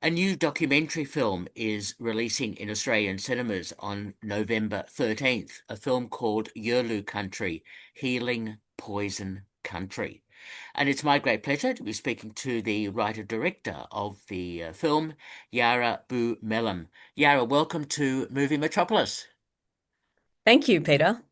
A new documentary film is releasing in Australian cinemas on November 13th, a film called Yurlu Country, Healing Poison Country. And it's my great pleasure to be speaking to the writer-director of the film, Yaara Bou Melham. Yaara, welcome to Movie Metropolis. Thank you, Peter.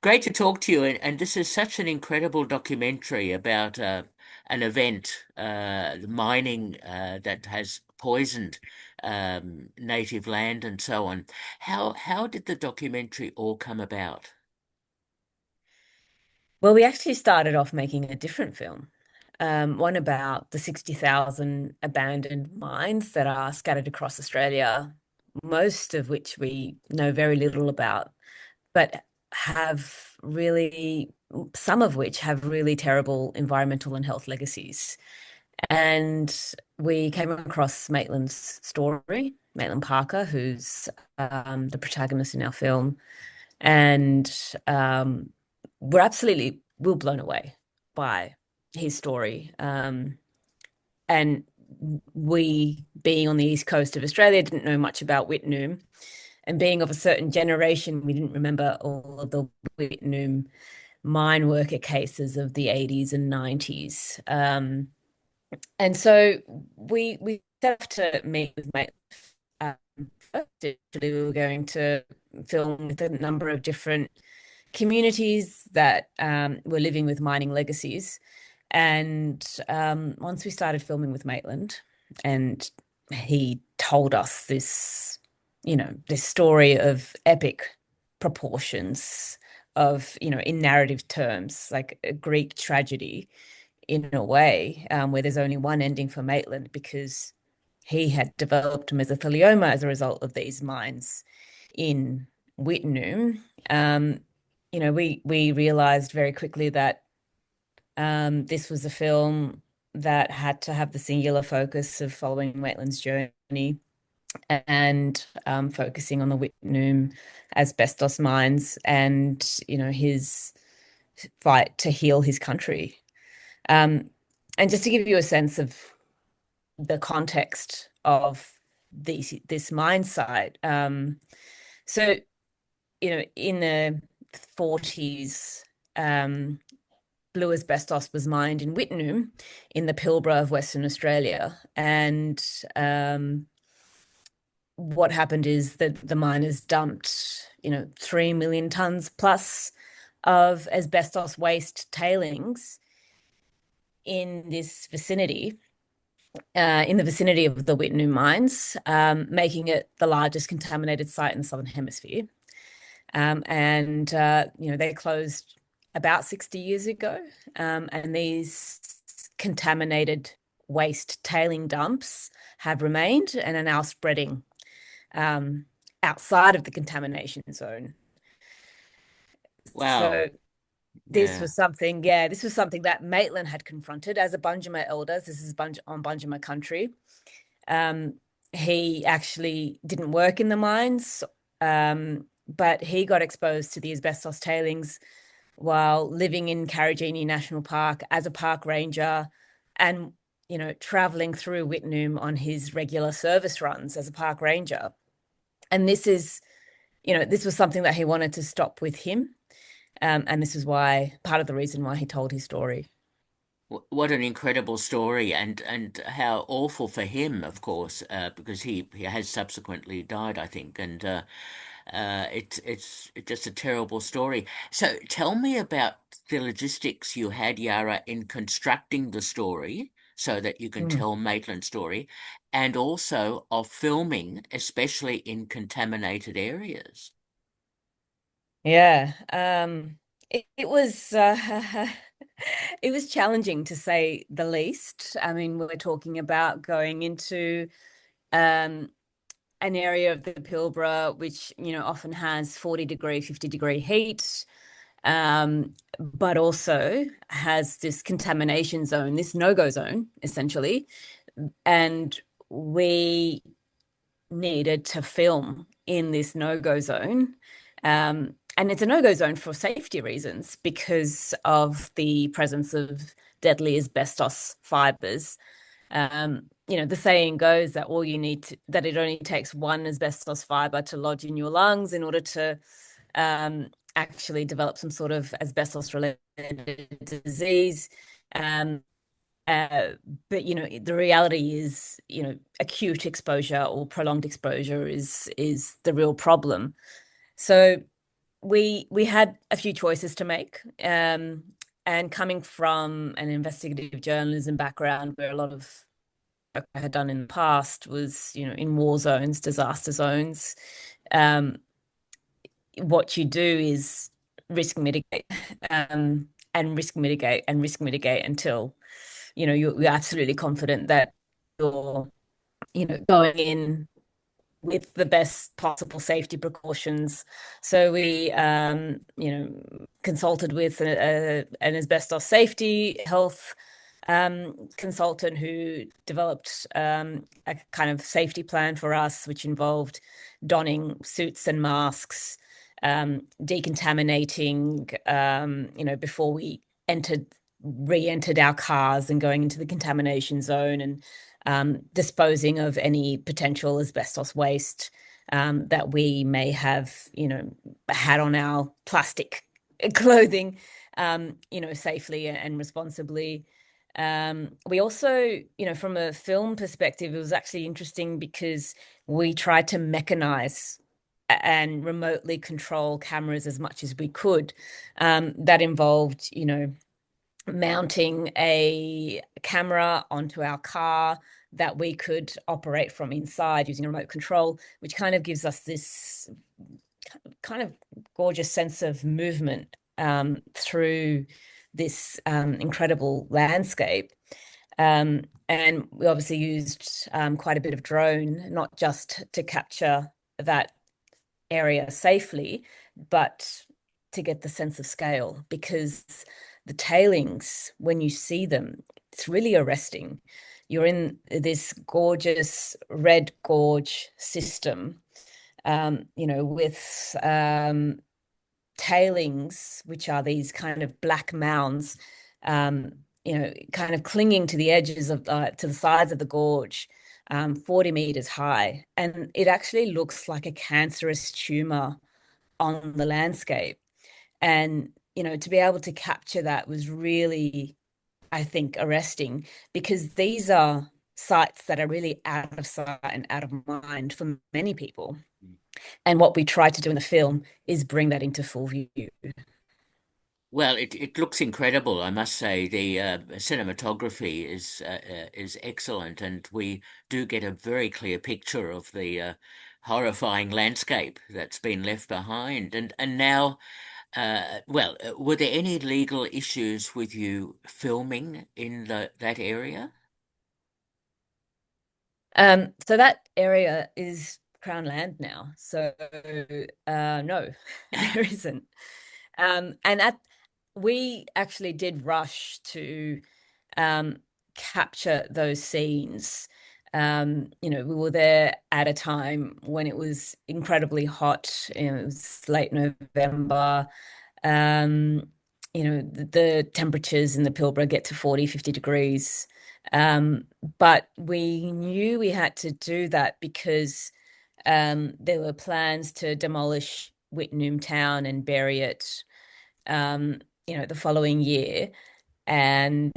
Great to talk to you. And this is such an incredible documentary about an event, mining that has poisoned native land and so on. How did the documentary all come about? Well, we actually started off making a different film, one about the 60,000 abandoned mines that are scattered across Australia, most of which we know very little about, but have really, some of which have really terrible environmental and health legacies. And we came across Maitland's story, Maitland Parker, who's the protagonist in our film. And we're blown away by his story. And we, being on the east coast of Australia, didn't know much about Whitnum. And being of a certain generation, we didn't remember all of the Whitnum mine worker cases of the 80s and 90s. And so we set off to meet with Maitland. Um, First, actually, we were going to film with a number of different communities that were living with mining legacies. And once we started filming with Maitland, and he told us this story of epic proportions of, in narrative terms, like a Greek tragedy in a way, where there's only one ending for Maitland because he had developed mesothelioma as a result of these mines in Whitnum. Um, we realized very quickly that this was a film that had to have the singular focus of following Maitland's journey and focusing on the Whitnum asbestos mines and his fight to heal his country. Um, and just to give you a sense of the context of this mine site, so in the 40s, blue asbestos was mined in Whitnum in the Pilbara of Western Australia. And what happened is that the miners dumped, 3 million tons plus of asbestos waste tailings in this vicinity, in the vicinity of the Whitnum mines, making it the largest contaminated site in the Southern Hemisphere. They closed about 60 years ago. And these contaminated waste tailing dumps have remained and are now spreading um, outside of the contamination zone. Wow. So Yeah. this was something that Maitland had confronted as a Bunjima elders. This is on Bunjima country. Um, he actually didn't work in the mines, but he got exposed to the asbestos tailings while living in Karajini National Park as a park ranger and, traveling through Whitnum on his regular service runs as a park ranger. And this was something that he wanted to stop with him. And this is why part of the reason why he told his story. What an incredible story, and how awful for him, of course, because he has subsequently died, I think, and it's just a terrible story. So tell me about the logistics you had, Yara, in constructing the story so that you can Mm. tell Maitland's story, and also of filming, especially in contaminated areas. Yeah. It was it was challenging to say the least. I mean, we're talking about going into um an area of the Pilbara which, often has 40-degree, 50-degree heat, but also has this contamination zone, this no-go zone, essentially. And we needed to film in this no-go zone. And it's a no-go zone for safety reasons because of the presence of deadly asbestos fibers. The saying goes that that it only takes one asbestos fiber to lodge in your lungs in order to actually develop some sort of asbestos related disease. Um, uh, but the reality is, acute exposure or prolonged exposure is the real problem. So we had a few choices to make. And coming from an investigative journalism background where a lot of work I had done in the past was, in war zones, disaster zones, um, what you do is risk mitigate, and risk mitigate and risk mitigate until, you're absolutely confident that you're, going in with the best possible safety precautions. So we, consulted with an asbestos safety health consultant who developed a kind of safety plan for us, which involved donning suits and masks, decontaminating, before we re-entered our cars and going into the contamination zone, and disposing of any potential asbestos waste that we may have, had on our plastic clothing, safely and responsibly. We also, from a film perspective, it was actually interesting because we tried to mechanize and remotely control cameras as much as we could. That involved, mounting a camera onto our car that we could operate from inside using a remote control, which kind of gives us this kind of gorgeous sense of movement through this incredible landscape. And we obviously used quite a bit of drone, not just to capture that area safely, but to get the sense of scale, because the tailings, when you see them, it's really arresting. You're in this gorgeous red gorge system, with tailings, which are these kind of black mounds, kind of clinging to the edges of, to the sides of the gorge, 40 meters high. And it actually looks like a cancerous tumor on the landscape. And, to be able to capture that was really, I think, arresting, because these are sites that are really out of sight and out of mind for many people. And what we try to do in the film is bring that into full view. Well, it looks incredible, I must say. The cinematography is excellent, and we do get a very clear picture of the horrifying landscape that's been left behind. And now, were there any legal issues with you filming in that area? So that area is Crown land now. So no, there isn't. And we actually did rush to um, capture those scenes. We were there at a time when it was incredibly hot. It was late November. Um, the temperatures in the Pilbara get to 40, 50 degrees. But we knew we had to do that because there were plans to demolish Whitnum town and bury it, the following year. And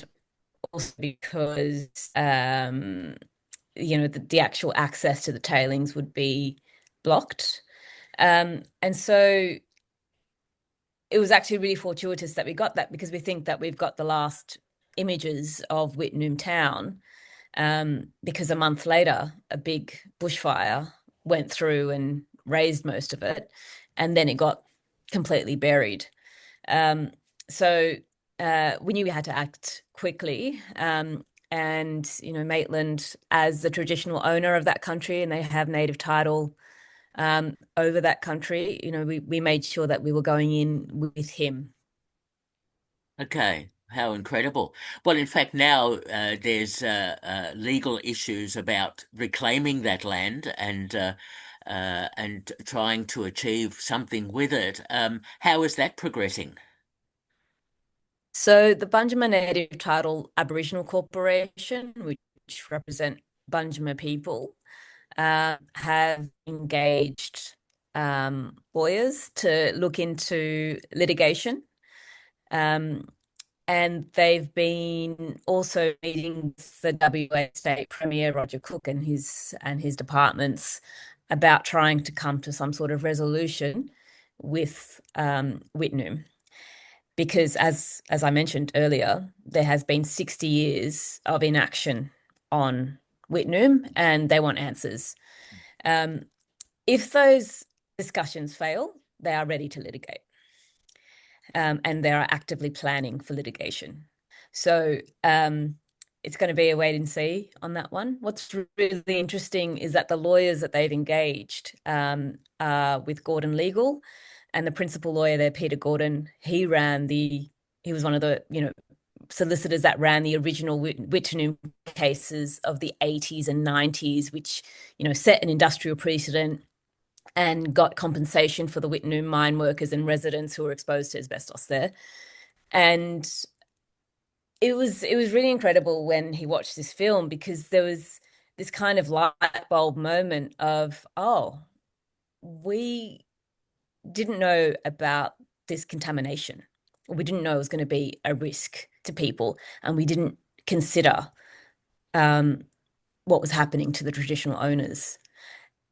also because, the actual access to the tailings would be blocked. And so it was actually really fortuitous that we got that, because we think that we've got the last images of Whitnum town, because a month later, a big bushfire went through and razed most of it, and then it got completely buried. Um, so we knew we had to act quickly. And, Maitland, as the traditional owner of that country, and they have native title over that country, we made sure that we were going in with him. Okay, how incredible. Well, in fact, now there's legal issues about reclaiming that land and trying to achieve something with it. How is that progressing? So the Bunjima Native Title Aboriginal Corporation, which which represent Banjima people, have engaged lawyers to look into litigation. Um, and they've been also meeting with the WA State Premier Roger Cook and his departments about trying to come to some sort of resolution with Whitnum. Because as I mentioned earlier, there has been 60 years of inaction on Whitnum, and they want answers. Um, if those discussions fail, they are ready to litigate, and they are actively planning for litigation. So it's going to be a wait and see on that one. What's really interesting is that the lawyers that they've engaged are with Gordon Legal, and the principal lawyer there, Peter Gordon, he was one of the solicitors that ran the original Whitnum cases of the 80s and 90s, which set an industrial precedent and got compensation for the Whitnum mine workers and residents who were exposed to asbestos there. And it was really incredible when he watched this film, because there was this kind of light bulb moment of, oh, we didn't know about this contamination. We didn't know it was going to be a risk to people, and we didn't consider um, what was happening to the traditional owners.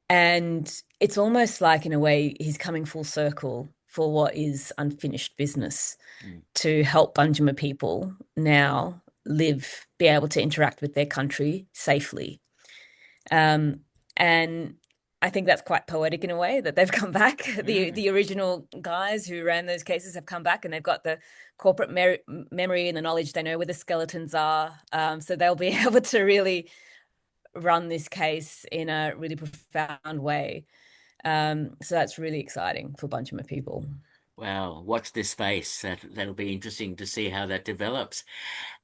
And it's almost like, in a way, he's coming full circle for what is unfinished business Mm. to help Banjima people now be able to interact with their country safely. Um, and I think that's quite poetic in a way that they've come back. The original guys who ran those cases have come back, and they've got the corporate memory and the knowledge. They know where the skeletons are. So they'll be able to really run this case in a really profound way. So that's really exciting for Banjima people. Wow, watch this space. That'll be interesting to see how that develops.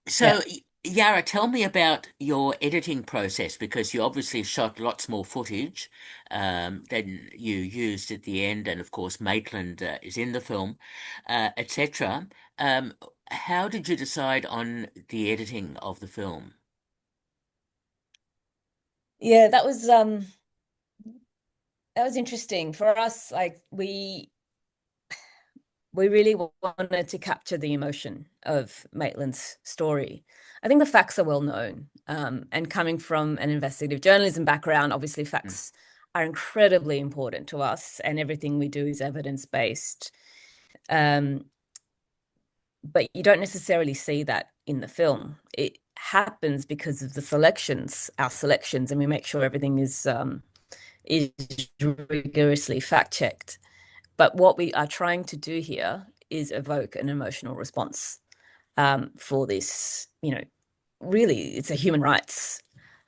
Yeah. So, Yara, tell me about your editing process, because you obviously shot lots more footage than you used at the end, and of course Maitland is in the film, etc. Um, how did you decide on the editing of the film? Yeah, that was interesting for us. Like we really wanted to capture the emotion of Maitland's story. I think the facts are well known. And coming from an investigative journalism background, obviously Mm. facts are incredibly important to us, and everything we do is evidence-based. Um, but you don't necessarily see that in the film. It happens because of our selections, and we make sure everything is rigorously fact-checked. But what we are trying to do here is evoke an emotional response for this, really, it's a human rights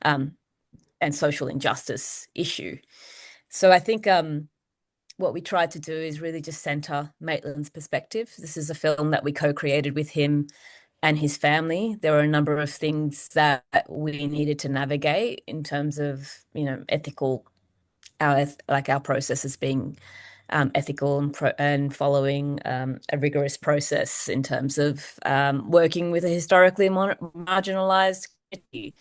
um, and social injustice issue. So I think what we tried to do is really just center Maitland's perspective. This is a film that we co-created with him and his family. There were a number of things that we needed to navigate in terms of, ethical, our processes being ethical and following a rigorous process in terms of working with a historically marginalized community,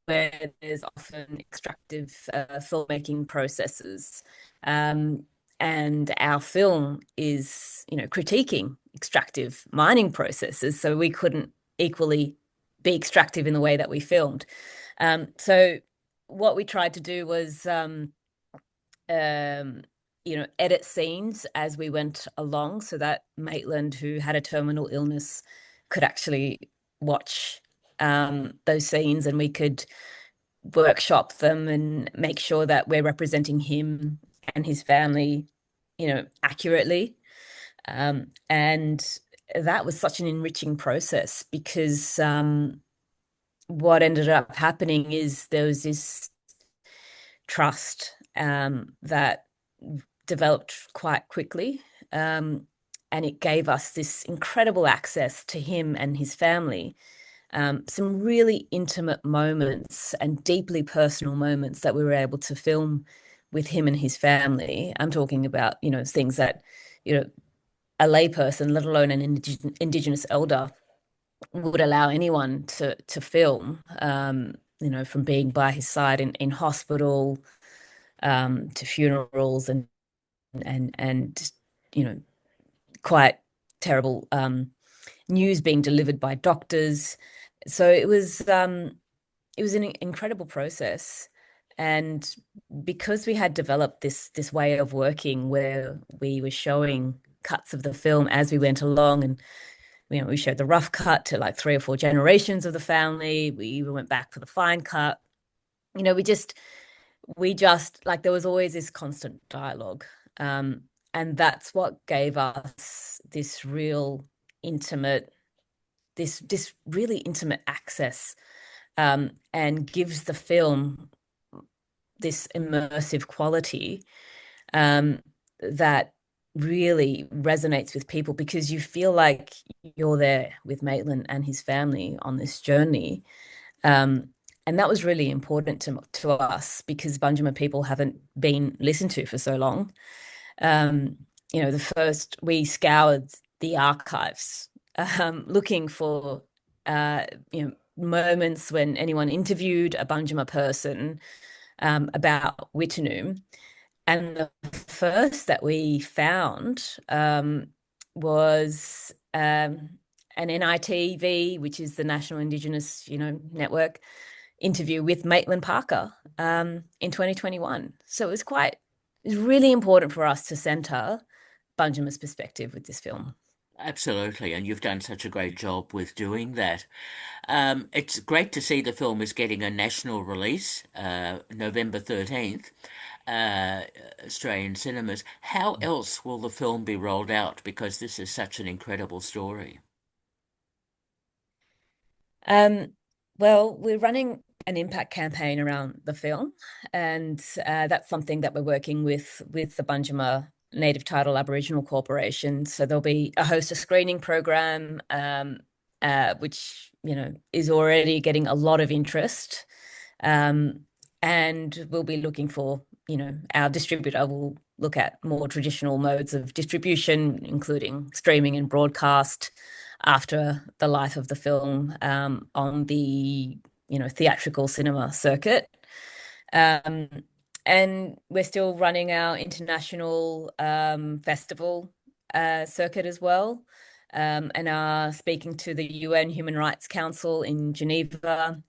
where there's often extractive filmmaking processes. Um, and our film is, critiquing extractive mining processes, so we couldn't equally be extractive in the way that we filmed. So what we tried to do was um, edit scenes as we went along, so that Maitland, who had a terminal illness, could actually watch those scenes, and we could workshop them and make sure that we're representing him and his family, accurately. And that was such an enriching process, because what ended up happening is there was this trust that developed quite quickly. And it gave us this incredible access to him and his family. Some really intimate moments and deeply personal moments that we were able to film with him and his family. I'm talking about, things that, a layperson, let alone an Indigenous elder, would allow anyone to film, from being by his side in hospital, to funerals and you know quite terrible news being delivered by doctors. So it was an incredible process. And because we had developed this way of working where we were showing cuts of the film as we went along, and we showed the rough cut to like 3 or 4 generations of the family. We went back for the fine cut. We just like there was always this constant dialogue. Um, and that's what gave us intimate, this really intimate access, and gives the film this immersive quality, um, that really resonates with people because you feel like you're there with Maitland and his family on this journey. Um, and that was really important to us because Bunjima people haven't been listened to for so long. Um, the first we scoured the archives, looking for uh, moments when anyone interviewed a Bunjima person, about Wittenoom. And the first that we found, was an NITV, which is the National Indigenous, Network, interview with Maitland Parker, in 2021. So it was really important for us to centre Bunjima's perspective with this film. Absolutely, and you've done such a great job with doing that. It's great to see the film is getting a national release, November 13th, uh, Australian cinemas. How else will the film be rolled out? Because this is such an incredible story. Um, well, we're running an impact campaign around the film, and that's something that we're working with the Bunjima Native Title Aboriginal Corporation. So there'll be a host a screening program, which is already getting a lot of interest, um, and we'll be looking for our distributor will look at more traditional modes of distribution, including streaming and broadcast after the life of the film, on the theatrical cinema circuit. Um, and we're still running our international festival circuit as well, and are speaking to the UN Human Rights Council in Geneva,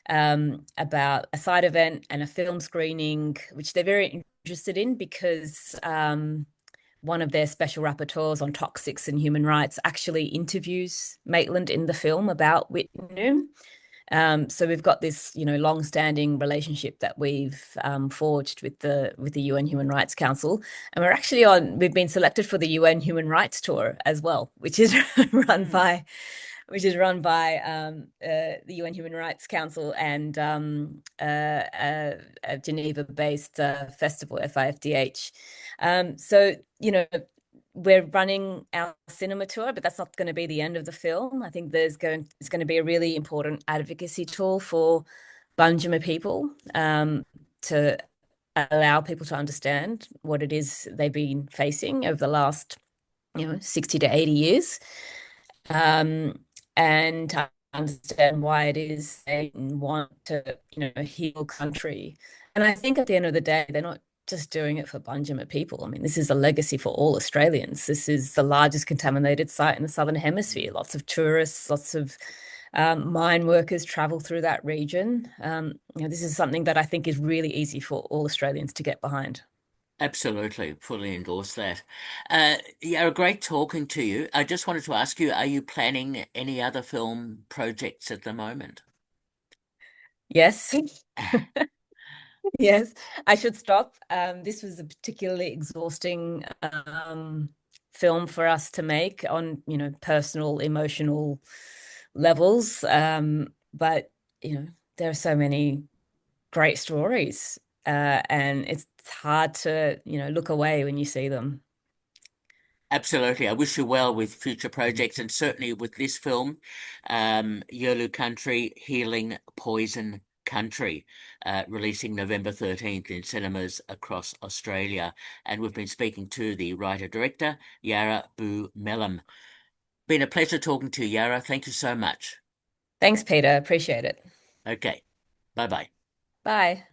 about a side event and a film screening, which they're very interested in because, one of their special rapporteurs on toxics and human rights actually interviews Maitland in the film about Whitney. So we've got this, long-standing relationship that we've forged with the UN Human Rights Council, and we've been selected for the UN Human Rights Tour as well, which is run Hmm. by the UN Human Rights Council and, a Geneva-based festival, FIFDH. So, we're running our cinema tour, but that's not going to be the end of the film. I think it's going to be a really important advocacy tool for Banjima people, to allow people to understand what it is they've been facing over the last, 60 to 80 years, um, and to understand why it is they want to, heal country. And I think at the end of the day, they're not just doing it for Banjima people. I mean, this is a legacy for all Australians. This is the largest contaminated site in the Southern Hemisphere. Lots of tourists, lots of mine workers travel through that region. This is something that I think is really easy for all Australians to get behind. Absolutely, fully endorse that. Yeah, great talking to you. I just wanted to ask you, are you planning any other film projects at the moment? Yes. Yes, I should stop. This was a particularly exhausting film for us to make on, personal, emotional levels. But, there are so many great stories, and it's hard to, look away when you see them. Absolutely. I wish you well with future projects and certainly with this film, Yurlu Country, Healing Poison Country, releasing November 13th in cinemas across Australia. And we've been speaking to the writer-director, Yaara Bou Melham. been a pleasure talking to you, Yara. Thank you so much. Thanks, Peter. Appreciate it. Okay. Bye bye. Bye.